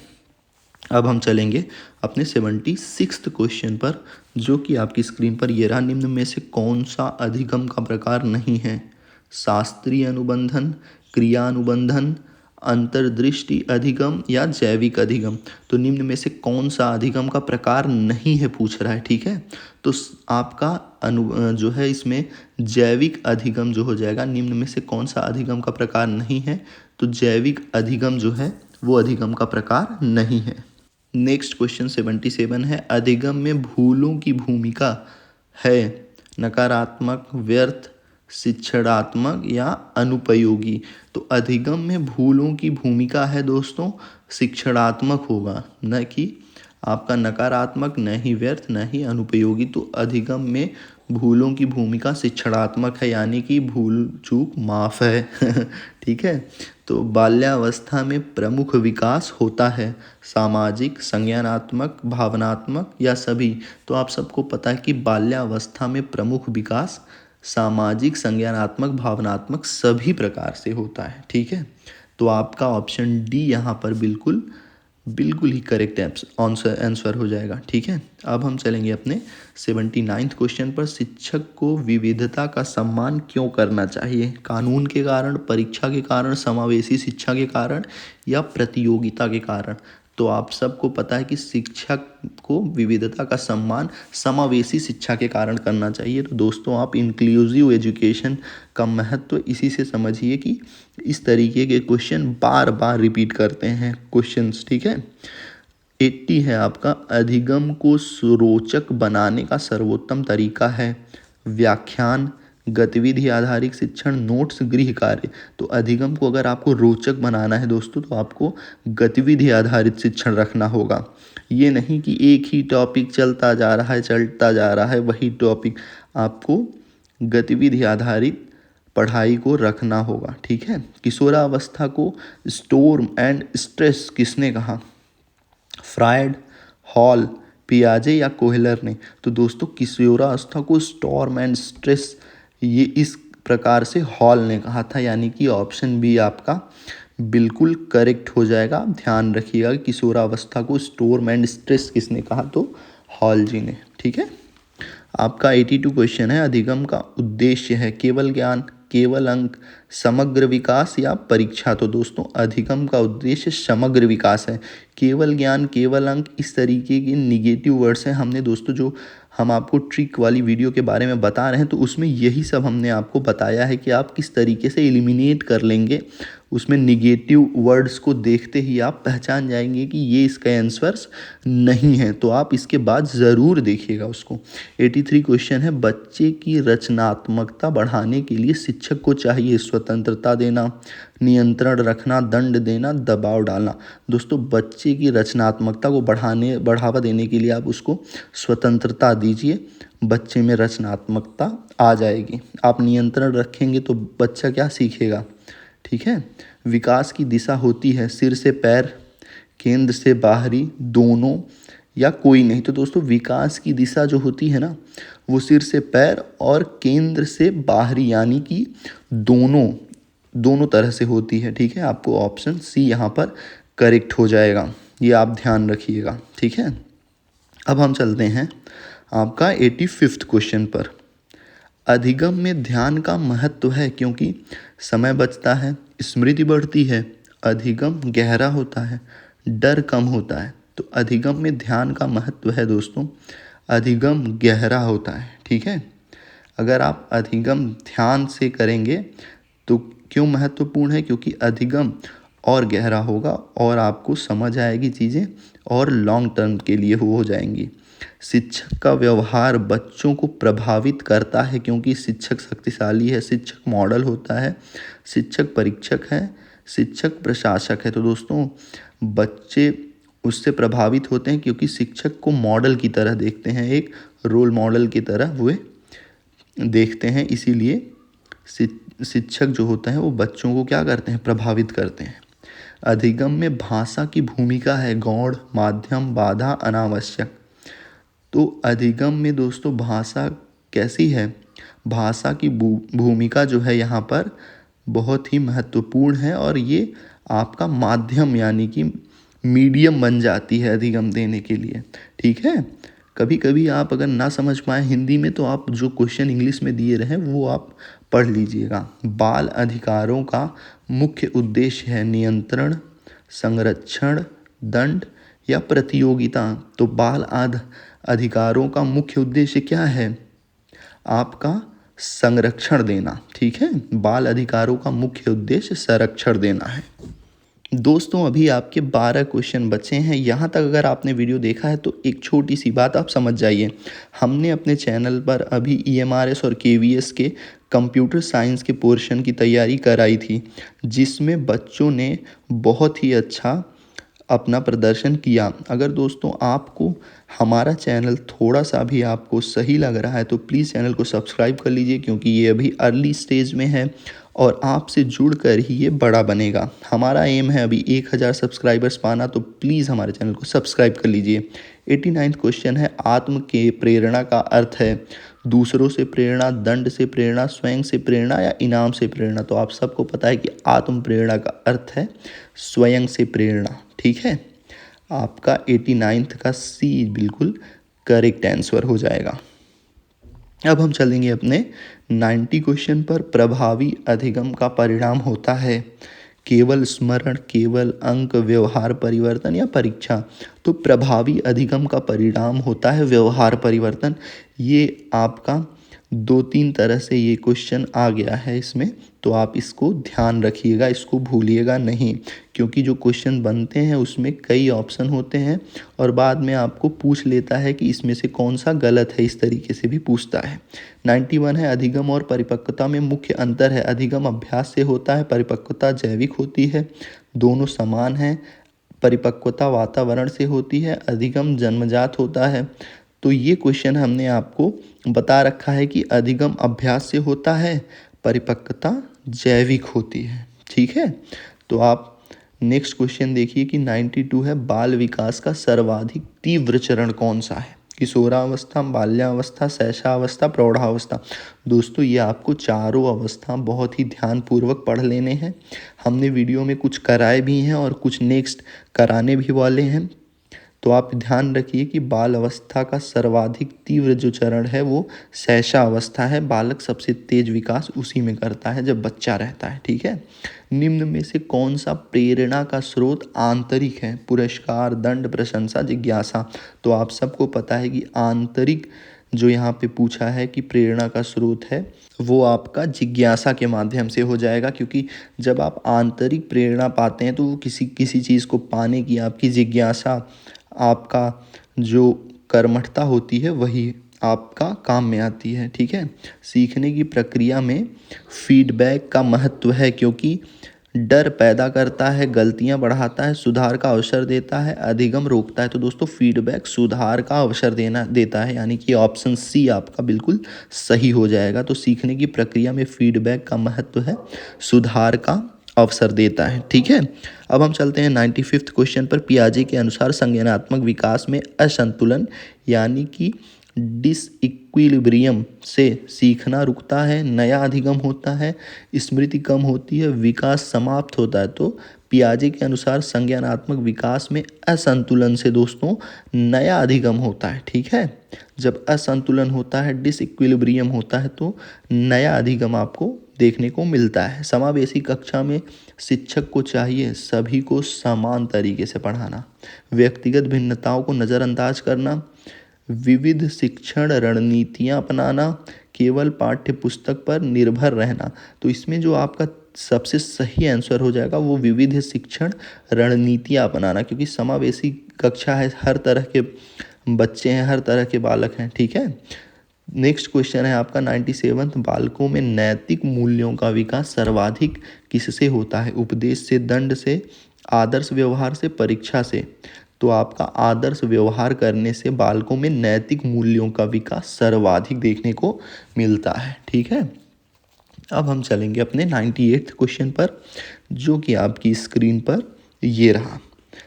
अब हम चलेंगे अपने 76th क्वेश्चन पर, जो कि आपकी स्क्रीन पर ये रहा। निम्न में से कौन सा अधिगम का प्रकार नहीं है? शास्त्रीय अनुबंधन, क्रिया अनुबंधन, अंतर्दृष्टि अधिगम या जैविक अधिगम? तो निम्न में से कौन सा अधिगम का प्रकार नहीं है पूछ रहा है। ठीक है, तो आपका जो है इसमें जैविक अधिगम जो हो जाएगा। निम्न में से कौन सा अधिगम का प्रकार नहीं है? तो जैविक अधिगम जो है वो अधिगम का प्रकार नहीं है। नेक्स्ट क्वेश्चन 77 है। अधिगम में भूलों की भूमिका है नकारात्मक, व्यर्थ, शिक्षणात्मक या अनुपयोगी? तो अधिगम में भूलों की भूमिका है दोस्तों शिक्षणात्मक होगा, न कि आपका नकारात्मक, न ही व्यर्थ, न ही अनुपयोगी। तो अधिगम में भूलों की भूमिका शिक्षणात्मक है, यानी कि भूल चूक माफ है। ठीक है, तो बाल्यावस्था में प्रमुख विकास होता है सामाजिक, संज्ञानात्मक, भावनात्मक या सभी? तो आप सबको पता है कि बाल्यावस्था में प्रमुख विकास सामाजिक, संज्ञानात्मक, भावनात्मक सभी प्रकार से होता है। ठीक है, तो आपका ऑप्शन डी यहाँ पर बिल्कुल बिल्कुल ही करेक्ट आंसर हो जाएगा। ठीक है, अब हम चलेंगे अपने 79th क्वेश्चन पर। शिक्षक को विविधता का सम्मान क्यों करना चाहिए? कानून के कारण, परीक्षा के कारण, समावेशी शिक्षा के कारण या प्रतियोगिता के कारण? तो आप सबको पता है कि शिक्षक को विविधता का सम्मान समावेशी शिक्षा के कारण करना चाहिए। तो दोस्तों आप इंक्लूसिव एजुकेशन का महत्व इसी से समझिए कि इस तरीके के क्वेश्चन बार बार रिपीट करते हैं क्वेश्चंस। ठीक है, 80 है आपका। अधिगम को रोचक बनाने का सर्वोत्तम तरीका है व्याख्यान, गतिविधि आधारित शिक्षण, नोट्स, गृह कार्य? तो अधिगम को अगर आपको रोचक बनाना है दोस्तों तो आपको गतिविधि आधारित शिक्षण रखना होगा। ये नहीं कि एक ही टॉपिक चलता जा रहा है वही टॉपिक, आपको गतिविधि आधारित पढ़ाई को रखना होगा। ठीक है, किशोरावस्था को स्टोर्म एंड स्ट्रेस किसने कहा? फ्रायड, हॉल, पियाजे या कोहलर ने? तो दोस्तों किशोरावस्था को स्टॉर्म एंड स्ट्रेस ये इस प्रकार से हॉल ने कहा था, यानी कि ऑप्शन बी आपका बिल्कुल करेक्ट हो जाएगा। ध्यान रखिएगा किशोरावस्था को स्टॉर्म एंड स्ट्रेस किसने कहा? तो हॉल जी ने। ठीक है, आपका 82 क्वेश्चन है। अधिगम का उद्देश्य है केवल ज्ञान, केवल अंक, समग्र विकास या परीक्षा? तो दोस्तों अधिगम का उद्देश्य समग्र विकास है। केवल ज्ञान, केवल अंक इस तरीके के निगेटिव वर्ड्स हैं। हमने दोस्तों जो हम आपको ट्रिक वाली वीडियो के बारे में बता रहे हैं तो उसमें यही सब हमने आपको बताया है कि आप किस तरीके से एलिमिनेट कर लेंगे। उसमें निगेटिव वर्ड्स को देखते ही आप पहचान जाएंगे कि ये इसका आंसर्स नहीं है, तो आप इसके बाद ज़रूर देखिएगा उसको। 83 क्वेश्चन है। बच्चे की रचनात्मकता बढ़ाने के लिए शिक्षक को चाहिए स्वतंत्रता देना, नियंत्रण रखना, दंड देना, दबाव डालना। दोस्तों बच्चे की रचनात्मकता को बढ़ावा देने के लिए आप उसको स्वतंत्रता दीजिए, बच्चे में रचनात्मकता आ जाएगी। आप नियंत्रण रखेंगे तो बच्चा क्या सीखेगा, ठीक है। विकास की दिशा होती है सिर से पैर, केंद्र से बाहरी, दोनों या कोई नहीं। तो दोस्तों विकास की दिशा जो होती है ना, वो सिर से पैर और केंद्र से बाहरी, यानी कि दोनों तरह से होती है, ठीक है। आपको ऑप्शन सी यहाँ पर करेक्ट हो जाएगा, ये आप ध्यान रखिएगा, ठीक है। अब हम चलते हैं आपका 85वां क्वेश्चन पर। अधिगम में ध्यान का महत्व है क्योंकि समय बचता है, स्मृति बढ़ती है, अधिगम गहरा होता है, डर कम होता है। तो अधिगम में ध्यान का महत्व है दोस्तों, अधिगम गहरा होता है, ठीक है। अगर आप अधिगम ध्यान से करेंगे तो क्यों महत्वपूर्ण है, क्योंकि अधिगम और गहरा होगा और आपको समझ आएगी चीज़ें और लॉन्ग टर्म के लिए वो हो जाएंगी। शिक्षक का व्यवहार बच्चों को प्रभावित करता है क्योंकि शिक्षक शक्तिशाली है, शिक्षक मॉडल होता है, शिक्षक परीक्षक है, शिक्षक प्रशासक है। तो दोस्तों बच्चे उससे प्रभावित होते हैं क्योंकि शिक्षक को मॉडल की तरह देखते हैं, एक रोल मॉडल की तरह वे देखते हैं, इसीलिए शिक्षक जो होता है वो बच्चों को क्या करते हैं, प्रभावित करते हैं। अधिगम में भाषा की भूमिका है गौण, माध्यम, बाधा, अनावश्यक। तो अधिगम में दोस्तों भाषा कैसी है, भाषा की भूमिका जो है यहाँ पर बहुत ही महत्वपूर्ण है और ये आपका माध्यम यानी कि मीडियम बन जाती है अधिगम देने के लिए, ठीक है। कभी कभी आप अगर ना समझ पाए हिंदी में तो आप जो क्वेश्चन इंग्लिश में दिए रहे वो आप पढ़ लीजिएगा। बाल अधिकारों का मुख्य उद्देश्य है नियंत्रण, संरक्षण, दंड या प्रतियोगिता। तो बाल अधिकारों का मुख्य उद्देश्य क्या है, आपका संरक्षण देना, ठीक है। बाल अधिकारों का मुख्य उद्देश्य संरक्षण देना है। दोस्तों अभी आपके 12 क्वेश्चन बचे हैं। यहाँ तक अगर आपने वीडियो देखा है तो एक छोटी सी बात आप समझ जाइए, हमने अपने चैनल पर अभी EMRS और KVS के कंप्यूटर साइंस के पोर्शन की तैयारी कराई थी, जिसमें बच्चों ने बहुत ही अच्छा अपना प्रदर्शन किया। अगर दोस्तों आपको हमारा चैनल थोड़ा सा भी आपको सही लग रहा है तो प्लीज़ चैनल को सब्सक्राइब कर लीजिए, क्योंकि ये अभी अर्ली स्टेज में है और आपसे जुड़कर ही ये बड़ा बनेगा। हमारा एम है अभी 1000 सब्सक्राइबर्स पाना, तो प्लीज़ हमारे चैनल को सब्सक्राइब कर लीजिए। 89वां क्वेश्चन है, आत्म के प्रेरणा का अर्थ है दूसरों से प्रेरणा, दंड से प्रेरणा, स्वयं से प्रेरणा या इनाम से प्रेरणा। तो आप सबको पता है कि आत्म प्रेरणा का अर्थ है स्वयं से प्रेरणा, ठीक है। आपका 89वां का सी बिल्कुल करेक्ट आंसर हो जाएगा। अब हम चलेंगे अपने 90 क्वेश्चन पर। प्रभावी अधिगम का परिणाम होता है केवल स्मरण, केवल अंक, व्यवहार परिवर्तन या परीक्षा। तो प्रभावी अधिगम का परिणाम होता है व्यवहार परिवर्तन। ये आपका 2-3 तरह से ये क्वेश्चन आ गया है इसमें, तो आप इसको ध्यान रखिएगा, इसको भूलिएगा नहीं, क्योंकि जो क्वेश्चन बनते हैं उसमें कई ऑप्शन होते हैं और बाद में आपको पूछ लेता है कि इसमें से कौन सा गलत है, इस तरीके से भी पूछता है। 91 है, अधिगम और परिपक्वता में मुख्य अंतर है। अधिगम अभ्यास से होता है, परिपक्वता जैविक होती है, दोनों समान हैं। परिपक्वता वातावरण से होती है, अधिगम जन्मजात होता है। तो ये क्वेश्चन हमने आपको बता रखा है कि अधिगम अभ्यास से होता है, परिपक्वता जैविक होती है, ठीक है। तो आप नेक्स्ट क्वेश्चन देखिए कि 92 है, बाल विकास का सर्वाधिक तीव्र चरण कौन सा है, किशोरावस्था, बाल्यावस्था, शैशवावस्था, प्रौढ़ावस्था। दोस्तों ये आपको चारों अवस्था बहुत ही ध्यानपूर्वक पढ़ लेने हैं। हमने वीडियो में कुछ कराए भी हैं और कुछ नेक्स्ट कराने भी वाले हैं, तो आप ध्यान रखिए कि बाल अवस्था का सर्वाधिक तीव्र जो चरण है वो शैशवावस्था है। बालक सबसे तेज विकास उसी में करता है जब बच्चा रहता है, ठीक है। निम्न में से कौन सा प्रेरणा का स्रोत आंतरिक है, पुरस्कार, दंड, प्रशंसा, जिज्ञासा। तो आप सबको पता है कि आंतरिक जो यहाँ पे पूछा है कि प्रेरणा का स्रोत है वो आपका जिज्ञासा के माध्यम से हो जाएगा, क्योंकि जब आप आंतरिक प्रेरणा पाते हैं तो वो किसी चीज़ को पाने की आपकी जिज्ञासा, आपका जो कर्मठता होती है वही आपका काम में आती है, ठीक है। सीखने की प्रक्रिया में फीडबैक का महत्व है, क्योंकि डर पैदा करता है, गलतियां बढ़ाता है, सुधार का अवसर देता है, अधिगम रोकता है। तो दोस्तों फीडबैक सुधार का अवसर देता है, यानी कि ऑप्शन सी आपका बिल्कुल सही हो जाएगा। तो सीखने की प्रक्रिया में फीडबैक का महत्व है, सुधार का अवसर देता है। ठीक है, अब हम चलते हैं 95th क्वेश्चन पर। पियाजे के अनुसार संज्ञानात्मक विकास में असंतुलन यानी कि डिसइक्विलिब्रियम से सीखना रुकता है, नया अधिगम होता है, स्मृति कम होती है, विकास समाप्त होता है। तो पियाजे के अनुसार संज्ञानात्मक विकास में असंतुलन से दोस्तों नया अधिगम होता है। ठीक है, जब असंतुलन होता है, डिसइक्विलिब्रियम होता है, तो नया अधिगम आपको देखने को मिलता है। समावेशी कक्षा में शिक्षक को चाहिए सभी को समान तरीके से पढ़ाना, व्यक्तिगत भिन्नताओं को नज़रअंदाज करना, विविध शिक्षण रणनीतियाँ अपनाना, केवल पाठ्य पुस्तक पर निर्भर रहना। तो इसमें जो आपका सबसे सही आंसर हो जाएगा वो विविध शिक्षण रणनीतियाँ अपनाना, क्योंकि समावेशी कक्षा है, हर तरह के बच्चे हैं, हर तरह के बालक हैं। ठीक है, नेक्स्ट क्वेश्चन है आपका 97th। बालकों में नैतिक मूल्यों का विकास सर्वाधिक किससे होता है? उपदेश से, दंड से, आदर्श व्यवहार से, परीक्षा से। तो आपका आदर्श व्यवहार करने से बालकों में नैतिक मूल्यों का विकास सर्वाधिक देखने को मिलता है। ठीक है, अब हम चलेंगे अपने 98th क्वेश्चन पर, जो कि आपकी स्क्रीन पर ये रहा।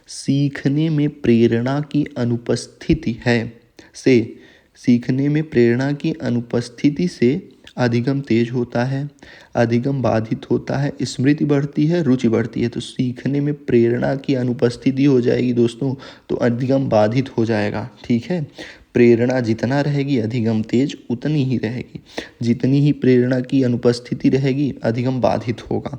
सीखने में प्रेरणा की अनुपस्थिति है से सीखने में प्रेरणा की अनुपस्थिति से अधिगम तेज होता है, अधिगम बाधित होता है, स्मृति बढ़ती है, रुचि बढ़ती है। तो सीखने में प्रेरणा की अनुपस्थिति हो जाएगी दोस्तों, तो अधिगम बाधित हो जाएगा। ठीक है, प्रेरणा जितना रहेगी अधिगम तेज उतनी ही रहेगी, जितनी ही प्रेरणा की अनुपस्थिति रहेगी अधिगम बाधित होगा।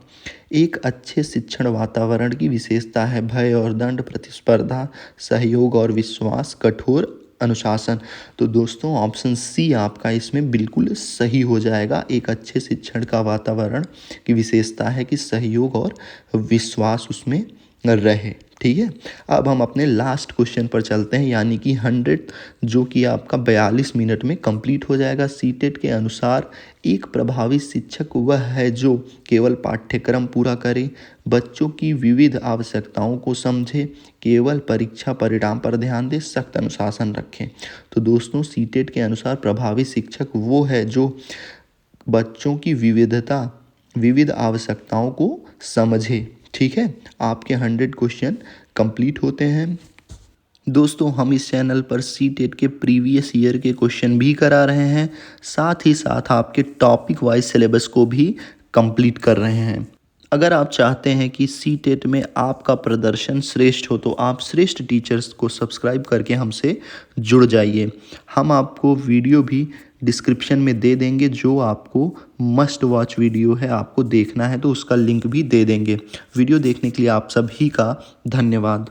एक अच्छे शिक्षण वातावरण की विशेषता है भय और दंड, प्रतिस्पर्धा, सहयोग और विश्वास, कठोर अनुशासन। तो दोस्तों ऑप्शन सी आपका इसमें बिल्कुल सही हो जाएगा। एक अच्छे शिक्षण का वातावरण की विशेषता है कि सहयोग और विश्वास उसमें रहे। ठीक है, अब हम अपने लास्ट क्वेश्चन पर चलते हैं, यानी कि 100, जो कि आपका 42 मिनट में कंप्लीट हो जाएगा। सीटेट के अनुसार एक प्रभावी शिक्षक वह है जो केवल पाठ्यक्रम पूरा करे, बच्चों की विविध आवश्यकताओं को समझे, केवल परीक्षा परिणाम पर ध्यान दे, सख्त अनुशासन रखें। तो दोस्तों सीटेट के अनुसार प्रभावी शिक्षक वो है जो बच्चों की विविध आवश्यकताओं को समझे। ठीक है, आपके 100 क्वेश्चन कंप्लीट होते हैं। दोस्तों हम इस चैनल पर सीटेट के प्रीवियस ईयर के क्वेश्चन भी करा रहे हैं, साथ ही साथ आपके टॉपिक वाइज सिलेबस को भी कंप्लीट कर रहे हैं। अगर आप चाहते हैं कि सीटेट में आपका प्रदर्शन श्रेष्ठ हो, तो आप श्रेष्ठ टीचर्स को सब्सक्राइब करके हमसे जुड़ जाइए। हम आपको वीडियो भी डिस्क्रिप्शन में दे देंगे, जो आपको मस्ट वॉच वीडियो है, आपको देखना है तो उसका लिंक भी दे देंगे। वीडियो देखने के लिए आप सभी का धन्यवाद।